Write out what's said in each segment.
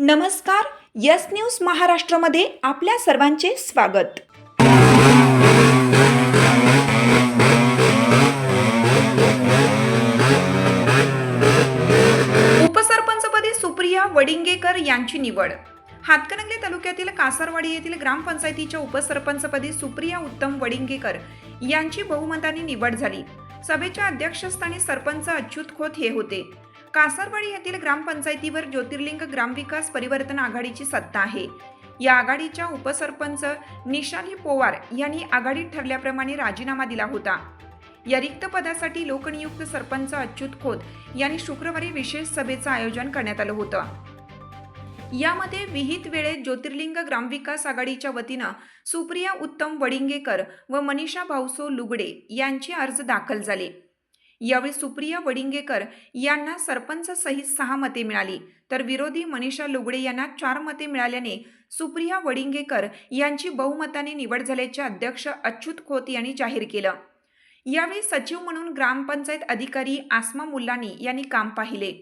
नमस्कार. Yes news महाराष्ट्रामध्ये आपल्या सर्वांचे स्वागत. उपसरपंचपदी सुप्रिया वडिंगेकर यांची निवड. हातकणंगले तालुक्यातील कासारवाडी येथील ग्रामपंचायतीच्या उपसरपंचपदी सुप्रिया उत्तम वडिंगेकर यांची बहुमताने निवड झाली. सभेच्या अध्यक्षस्थानी सरपंच अच्युत खोत हे होते. कासारवाडी येथील ग्रामपंचायतीवर ज्योतिर्लिंग ग्रामविकास परिवर्तन आघाडीची सत्ता आहे. या आघाडीच्या उपसरपंच निशाली पोवार यांनी आघाडीत ठरल्याप्रमाणे राजीनामा दिला होता. या रिक्त पदासाठी लोकनियुक्त सरपंच अच्युत खोत यांनी शुक्रवारी विशेष सभेचं आयोजन करण्यात आलं होतं. यामध्ये विहित वेळेत ज्योतिर्लिंग ग्रामविकास आघाडीच्या वतीनं सुप्रिया उत्तम वडिंगेकर व मनीषा भाऊसो लुगडे यांचे अर्ज दाखल झाले. यावेळी सुप्रिया वडिंगेकर यांना सरपंच सहित 6 मते मिळाली, तर विरोधी मनीषा लुगडे यांना 4 मते मिळाल्याने सुप्रिया वडिंगेकर यांची बहुमताने निवड झाल्याचे अध्यक्ष अच्युत खोत यांनी जाहीर केलं. यावेळी सचिव म्हणून ग्रामपंचायत अधिकारी आसमा मुल्लानी यांनी काम पाहिले.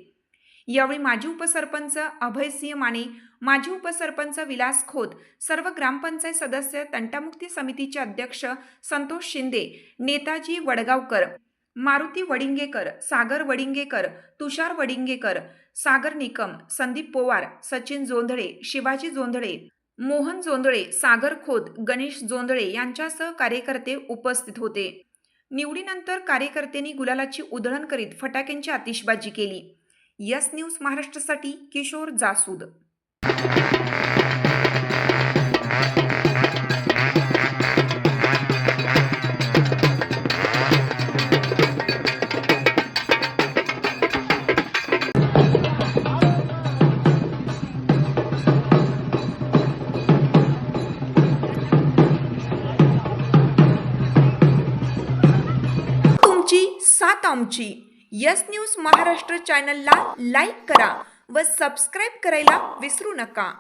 यावेळी माजी उपसरपंच अभयसिंह माने, माजी उपसरपंच विलास खोत, सर्व ग्रामपंचायत सदस्य, तंटामुक्ती समितीचे अध्यक्ष संतोष शिंदे, नेताजी वडगावकर, मारुती वडिंगेकर, सागर वडिंगेकर, तुषार वडिंगेकर, सागर निकम, संदीप पोवार, सचिन जोंधळे, शिवाजी जोंधळे, मोहन जोंधळे, सागर खोत, गणेश जोंधळे यांच्यासह कार्यकर्ते उपस्थित होते. निवडीनंतर कार्यकर्त्यांनी गुलालाची उधळण करीत फटाक्यांची आतिषबाजी केली. यस न्यूज महाराष्ट्रासाठी किशोर जासूद. तुमची साथ आमची. यस न्यूज महाराष्ट्र चॅनलला लाईक करा व सबस्क्राईब करायला विसरू नका.